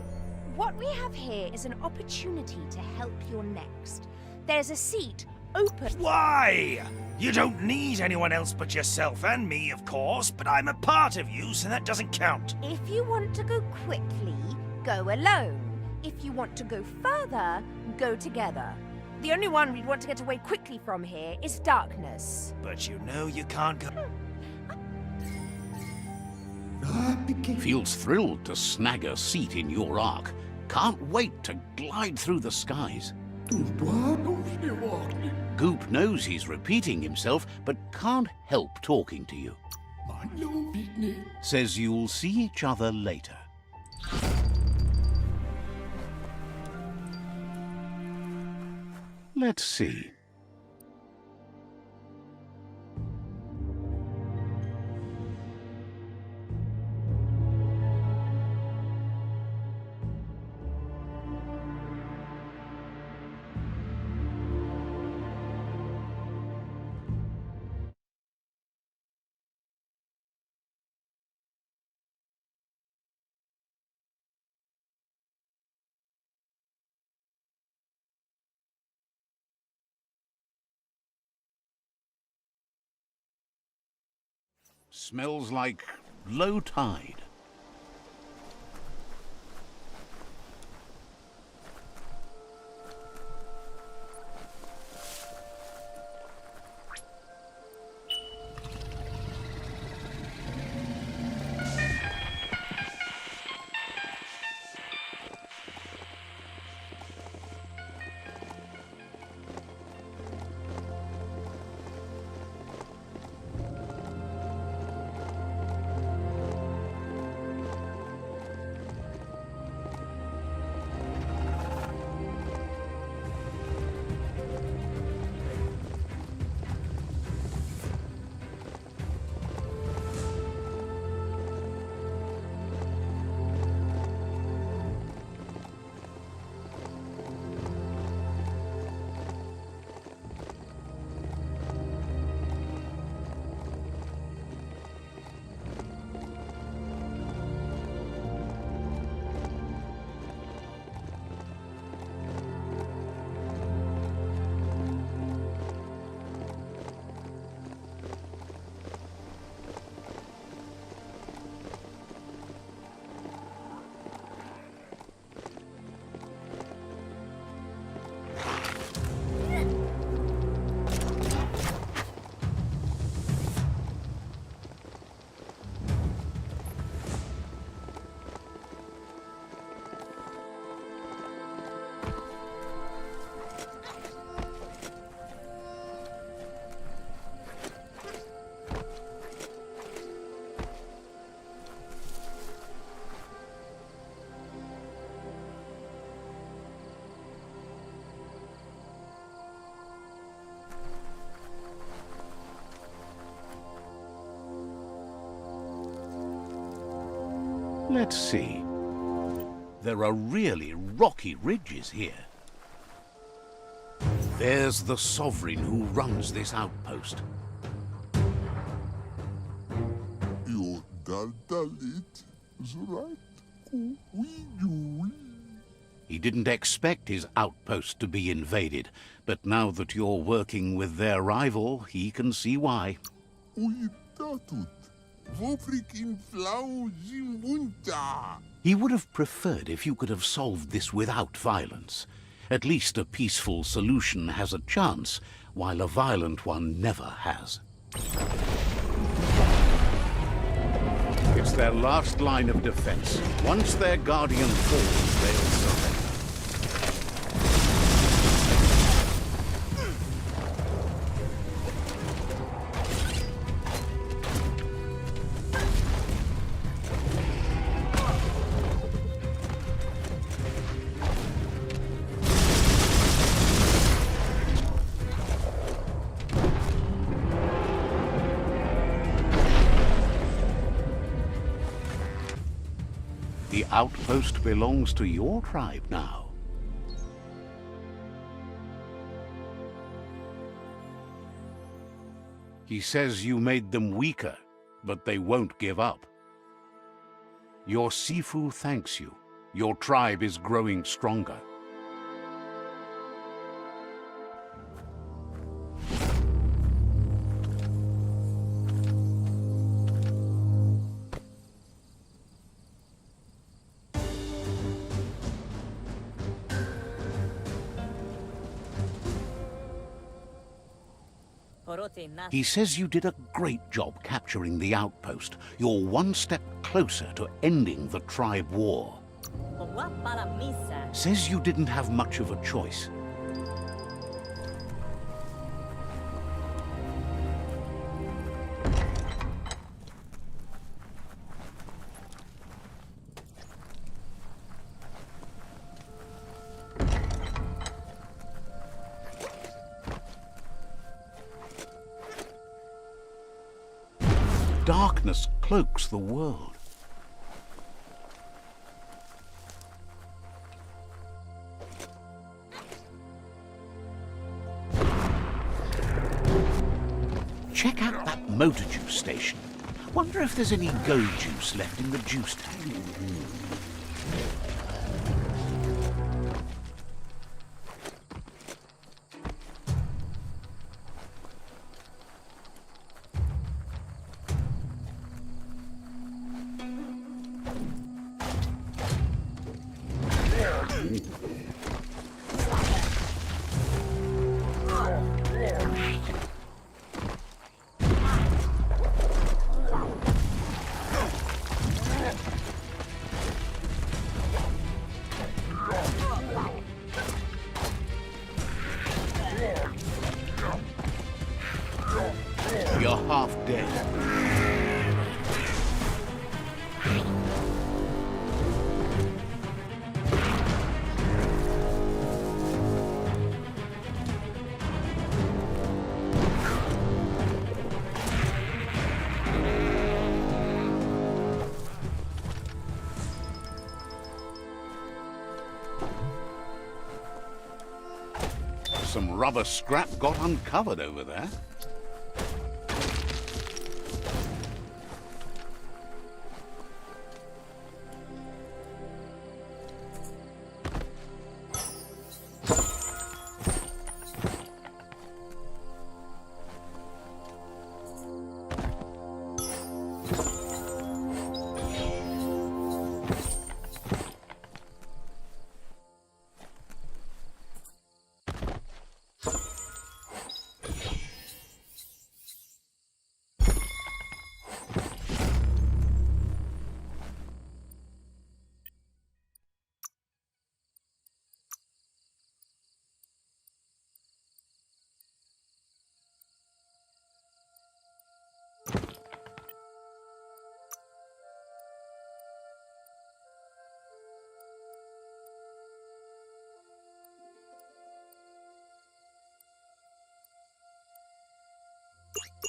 what we have here is an opportunity to help your next. There's a seat open. Why? You don't need anyone else but yourself and me, of course, but I'm a part of you, so that doesn't count. If you want to go quickly, go alone. If you want to go further, go together. The only one we'd want to get away quickly from here is darkness. But you know you can't go... Feels thrilled to snag a seat in your Ark. Can't wait to glide through the skies. Goop knows he's repeating himself, but can't help talking to you. Says you'll see each other later. Let's see. Smells like low tide. Let's see. There are really rocky ridges here. There's the sovereign who runs this outpost. He didn't expect his outpost to be invaded, but now that you're working with their rival, he can see why. He would have preferred if you could have solved this without violence. At least a peaceful solution has a chance, while a violent one never has. It's their last line of defense. Once their guardian falls, they'll surrender. The outpost belongs to your tribe now. He says you made them weaker, but they won't give up. Your Sifu thanks you. Your tribe is growing stronger. He says you did a great job capturing the outpost. You're one step closer to ending the tribe war. Says you didn't have much of a choice. Darkness cloaks the world. Check out that motor juice station. Wonder if there's any go juice left in the juice tank. You're half dead. Some rubber scrap got uncovered over there.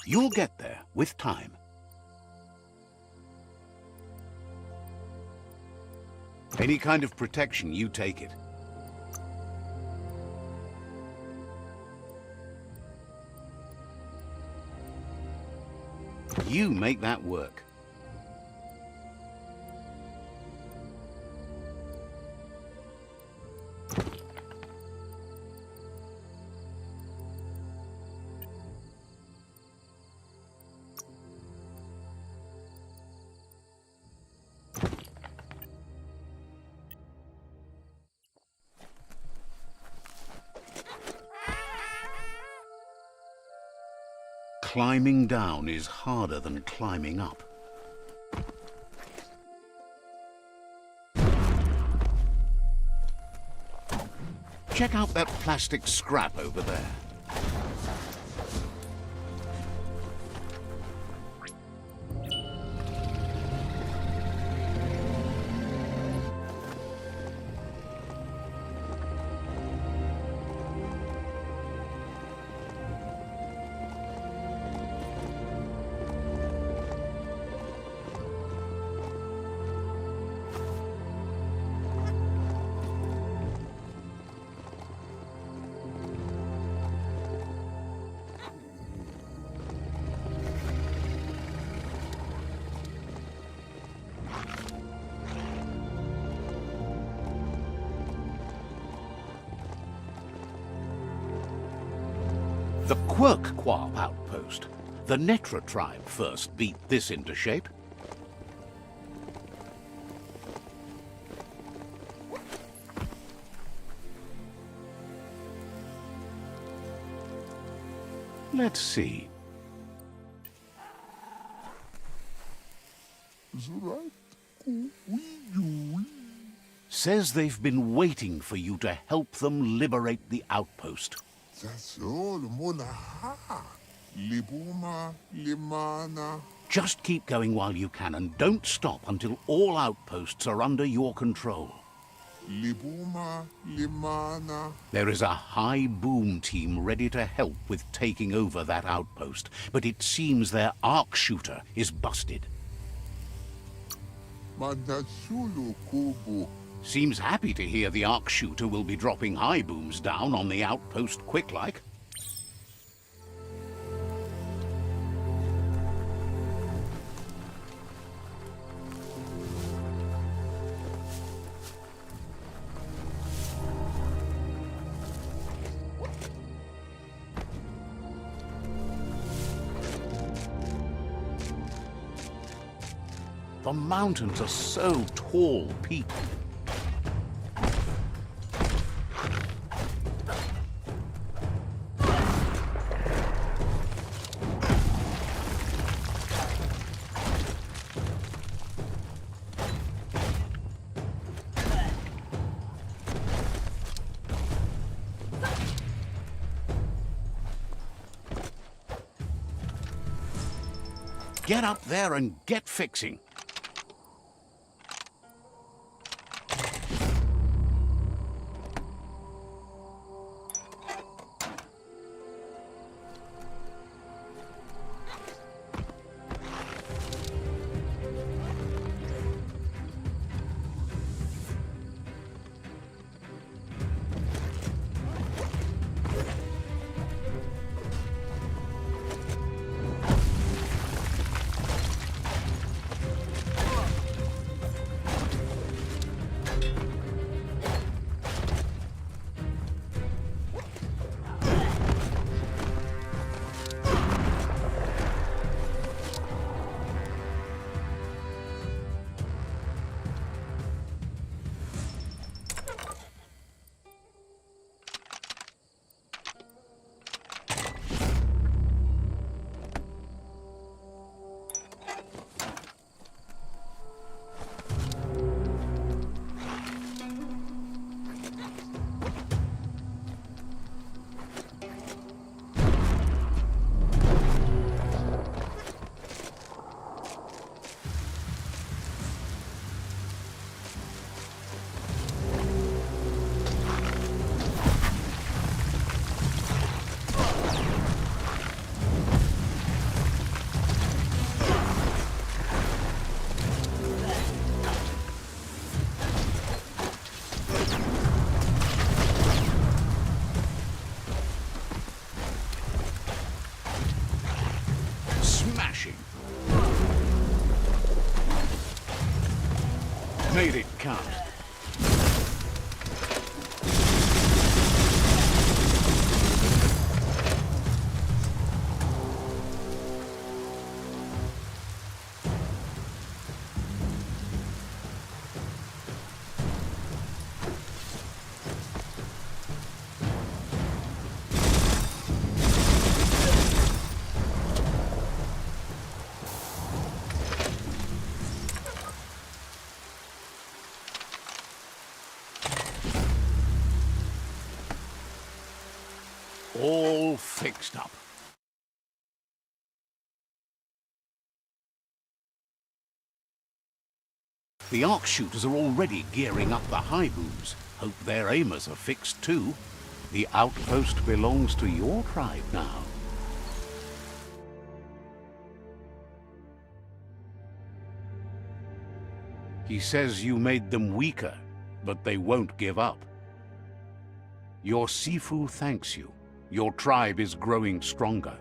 You'll get there with time. Any kind of protection, you take it. You make that work. Climbing down is harder than climbing up. Check out that plastic scrap over there. The Quirk-Quab outpost. The Netra tribe first beat this into shape. Let's see. Says they've been waiting for you to help them liberate the outpost. Just keep going while you can, and don't stop until all outposts are under your control. There is a high boom team ready to help with taking over that outpost, but it seems their arc shooter is busted. Seems happy to hear the arc shooter will be dropping high booms down on the outpost quick-like. The mountains are so tall, Pete. Get up there and get fixing. made it count. All fixed up. The arc shooters are already gearing up the high booms. Hope their aimers are fixed too. The outpost belongs to your tribe now. He says you made them weaker, but they won't give up. Your Sifu thanks you. Your tribe is growing stronger.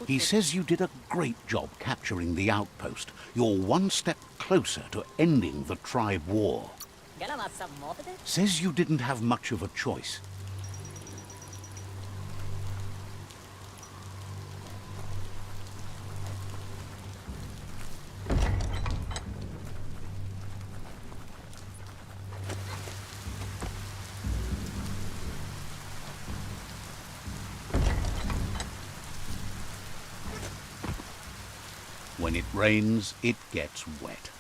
He says you did a great job capturing the outpost. You're one step closer to ending the tribe war. Says you didn't have much of a choice. When it rains, it gets wet.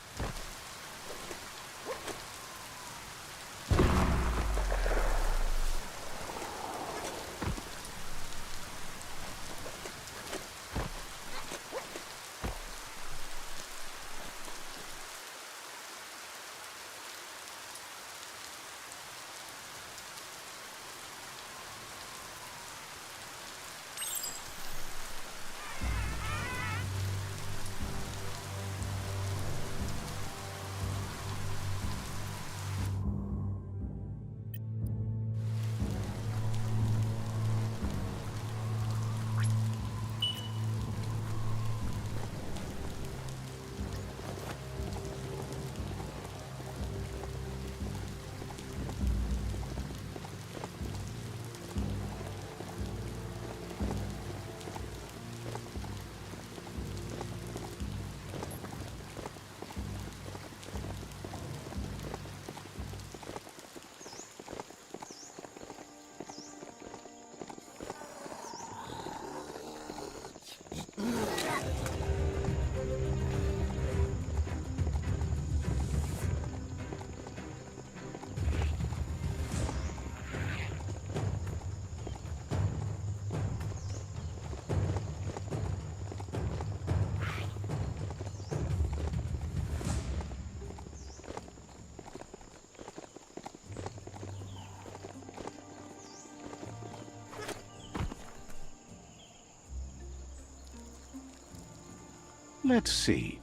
Let's see.